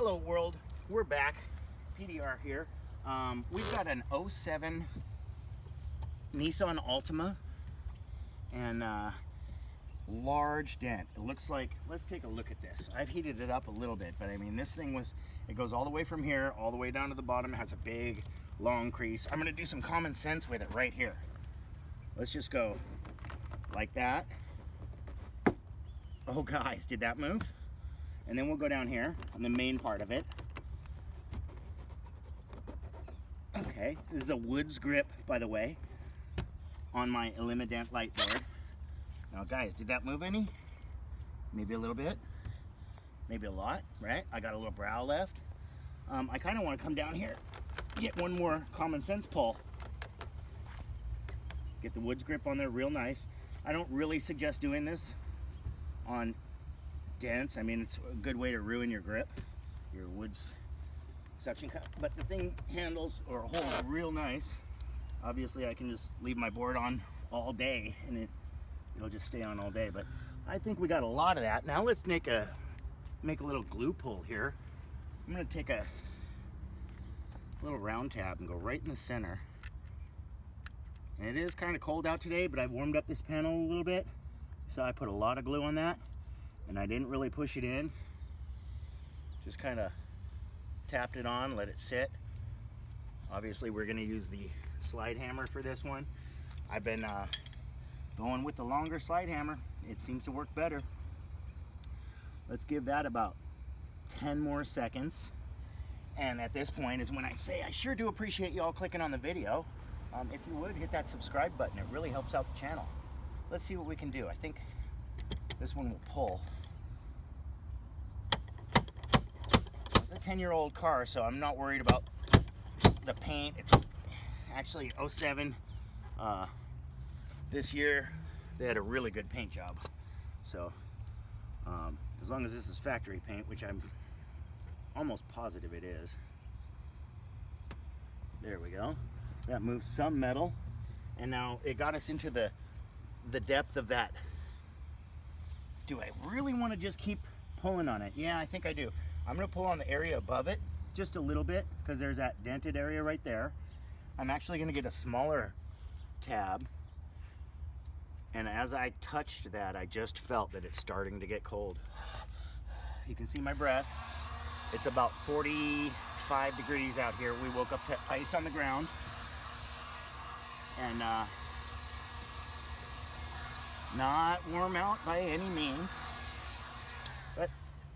Hello world, we're back. PDR here. We've got an 07 Nissan Altima and large dent. It looks like, let's take a look at this. I've heated it up a little bit, but I mean this thing it goes all the way from here, all the way down to the bottom. It has a big, long crease. I'm gonna do some common sense with it right here. Let's just go like that. Oh guys, did that move? And then we'll go down here on the main part of it. Okay, this is a Woods grip, by the way, on my Dent light board. Now guys, did that move any? Maybe a little bit, maybe a lot, right? I got a little brow left. I kind of want to come down here, get one more common sense pull. Get the Woods grip on there real nice. I don't really suggest doing this on dents. I mean, it's a good way to ruin your grip, your Woods suction cup, but the thing handles or holds real nice. Obviously I can just leave my board on all day and it'll just stay on all day, but I think we got a lot of that. Now let's make a little glue pull here. I'm going to take a little round tab and go right in the center. And it is kind of cold out today, but I've warmed up this panel a little bit, so I put a lot of glue on that. And I didn't really push it in, just kind of tapped it on, let it sit. Obviously we're going to use the slide hammer for this one. I've been going with the longer slide hammer. It seems to work better. Let's give that about 10 more seconds. And at this point is when I say I sure do appreciate you all clicking on the video. If you would, hit that subscribe button. It really helps out the channel. Let's see what we can do. I think this one will pull. It's a 10-year-old car, so I'm not worried about the paint. It's actually 07. This year they had a really good paint job. So as long as this is factory paint, which I'm almost positive it is. There we go. That moves some metal. And now it got us into the depth of that. Do I really want to just keep pulling on it? Yeah, I think I do. I'm going to pull on the area above it just a little bit because there's that dented area right there. I'm actually going to get a smaller tab. And as I touched that, I just felt that it's starting to get cold. You can see my breath. It's about 45 degrees out here. We woke up to ice on the ground. And not warm out by any means, but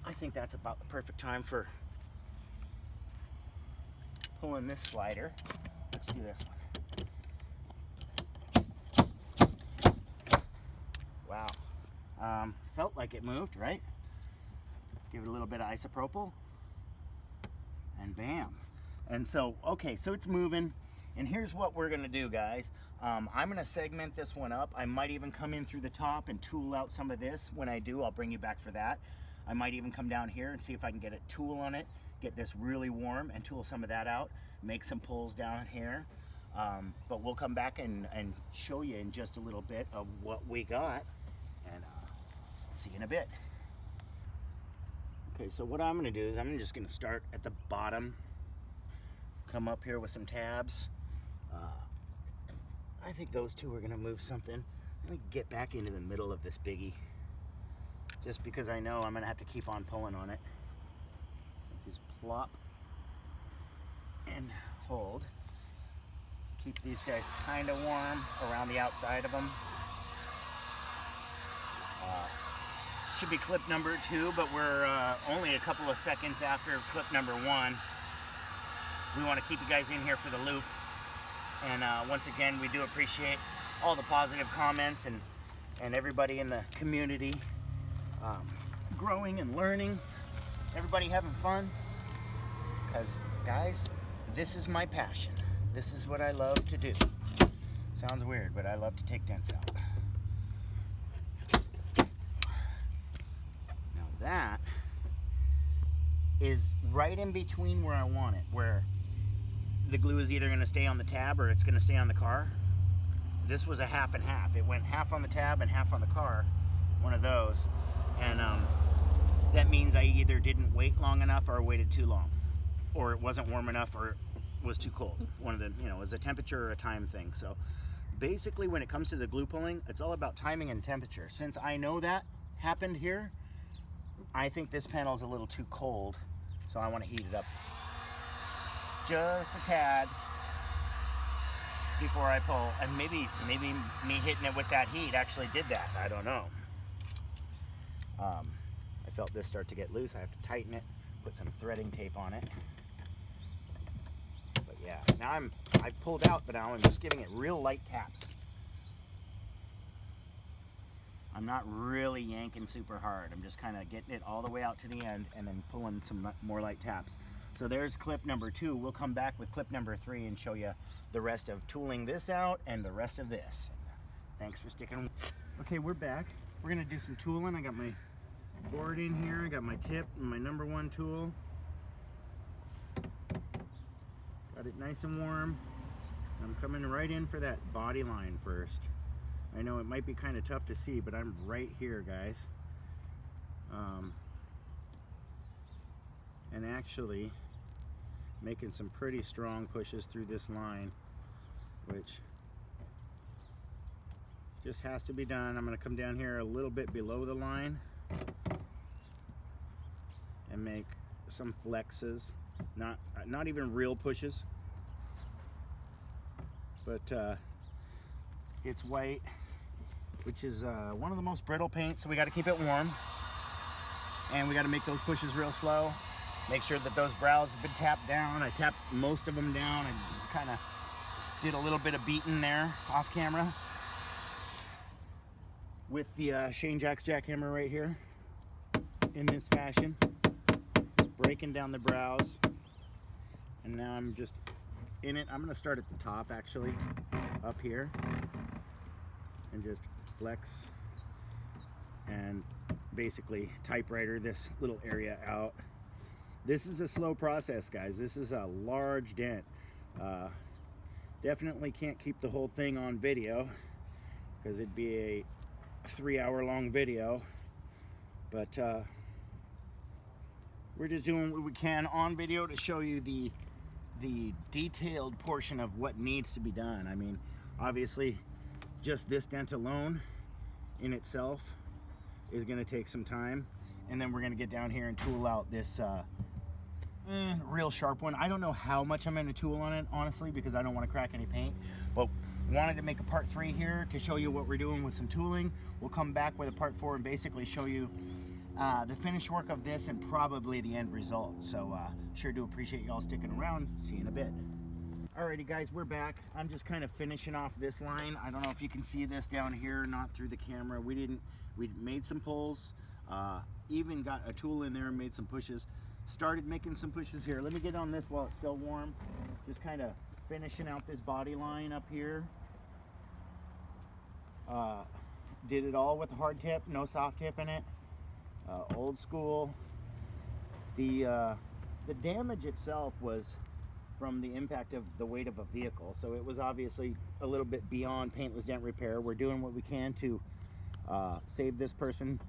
I think that's about the perfect time for pulling this slider. Let's do this one. Wow. Felt like it moved, right? Give it a little bit of isopropyl and bam. And so, okay, so it's moving. And here's what we're gonna do, guys. I'm gonna segment this one up. I might even come in through the top and tool out some of this. When I do, I'll bring you back for that. I might even come down here and see if I can get a tool on it, get this really warm and tool some of that out, make some pulls down here. But we'll come back and show you in just a little bit of what we got. And see you in a bit. Okay, so what I'm gonna do is I'm just gonna start at the bottom, come up here with some tabs. I think those two are gonna move something. Let me get back into the middle of this biggie, just because I know I'm gonna have to keep on pulling on it. So just plop and hold. Keep these guys kind of warm around the outside of them. Should be clip number 2, but we're only a couple of seconds after clip number 1. We want to keep you guys in here for the loop. And once again, we do appreciate all the positive comments and everybody in the community growing and learning. Everybody having fun. Because, guys, this is my passion. This is what I love to do. Sounds weird, but I love to take dents out. Now that is right in between where I want it, where the glue is either going to stay on the tab or it's going to stay on the car. This was a half and half. It went half on the tab and half on the car, one of those. And that means I either didn't wait long enough or I waited too long, or it wasn't warm enough or it was too cold. One of the, you know, it was a temperature or a time thing. So basically when it comes to the glue pulling, it's all about timing and temperature. Since I know that happened here, I think this panel is a little too cold, so I want to heat it up just a tad before I pull. And maybe me hitting it with that heat actually did that. I don't know. I felt this start to get loose. I have to tighten it, put some threading tape on it. But yeah, now I pulled out, but now I'm just giving it real light taps. I'm not really yanking super hard. I'm just kind of getting it all the way out to the end and then pulling some more light taps. So there's clip number 2. We'll come back with clip number 3 and show you the rest of tooling this out and the rest of this. Thanks for sticking. Okay, we're back. We're gonna do some tooling. I got my board in here. I got my tip and my number 1 tool. Got it nice and warm. I'm coming right in for that body line first. I know it might be kind of tough to see, but I'm right here, guys. And actually making some pretty strong pushes through this line, which just has to be done. I'm going to come down here a little bit below the line and make some flexes, not even real pushes, but it's white, which is one of the most brittle paints, so we got to keep it warm, and we got to make those pushes real slow. Make sure that those brows have been tapped down. I tapped most of them down and kind of did a little bit of beating there off camera with the Shane Jack's jackhammer right here in this fashion. Just breaking down the brows, and now I'm just in it. I'm going to start at the top, actually, up here, and just flex and basically typewriter this little area out. This is a slow process, guys. This is a large dent. Definitely can't keep the whole thing on video because it'd be a 3-hour-long video, but we're just doing what we can on video to show you the detailed portion of what needs to be done. I mean, obviously just this dent alone in itself is going to take some time, and then we're going to get down here and tool out this real sharp one. I don't know how much I'm going to tool on it, honestly, because I don't want to crack any paint, but wanted to make a part 3 here to show you what we're doing with some tooling. We'll come back with a part 4 and basically show you the finished work of this and probably the end result. So sure do appreciate y'all sticking around. See you in a bit. Alrighty guys, we're back. I'm just kind of finishing off this line. I don't know if you can see this down here, not through the camera. We made some pulls, even got a tool in there and made some pushes. Started making some pushes here. Let me get on this while it's still warm. Just kind of finishing out this body line up here. Did it all with a hard tip, no soft tip in it. Old school. The damage itself was from the impact of the weight of a vehicle, so it was obviously a little bit beyond paintless dent repair. We're doing what we can to save this person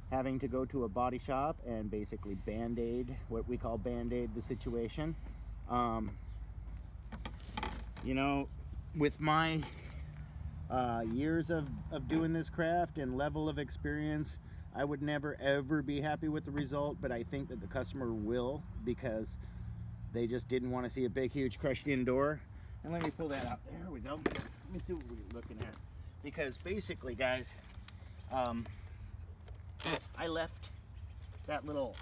having to go to a body shop and basically band-aid, what we call band-aid the situation. You know, with my years of doing this craft and level of experience, I would never ever be happy with the result, but I think that the customer will, because they just didn't want to see a big huge crushed in door. And let me pull that out. There we go. Let me see what we're looking at, because basically, guys, I left that little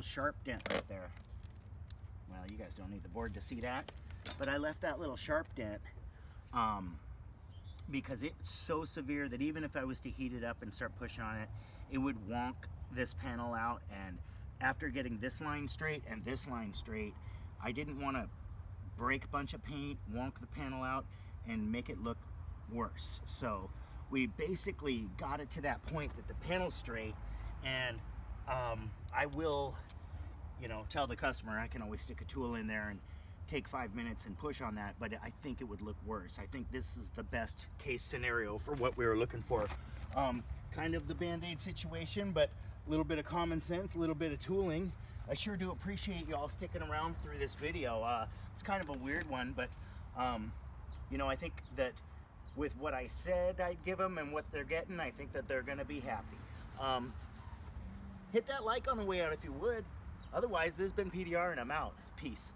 sharp dent right there. Well, you guys don't need the board to see that, but I left that little sharp dent because it's so severe that even if I was to heat it up and start pushing on it, it would wonk this panel out. And after getting this line straight and this line straight, I didn't want to break a bunch of paint, wonk the panel out, and make it look worse. So we basically got it to that point that the panel's straight, and I will, you know, tell the customer I can always stick a tool in there and take 5 minutes and push on that, but I think it would look worse. I think this is the best case scenario for what we were looking for. Kind of the Band-Aid situation, but a little bit of common sense, a little bit of tooling. I sure do appreciate y'all sticking around through this video. It's kind of a weird one, but you know, I think that with what I said I'd give them and what they're getting, I think that they're gonna be happy. Hit that like on the way out if you would. Otherwise, this has been PDR and I'm out. Peace.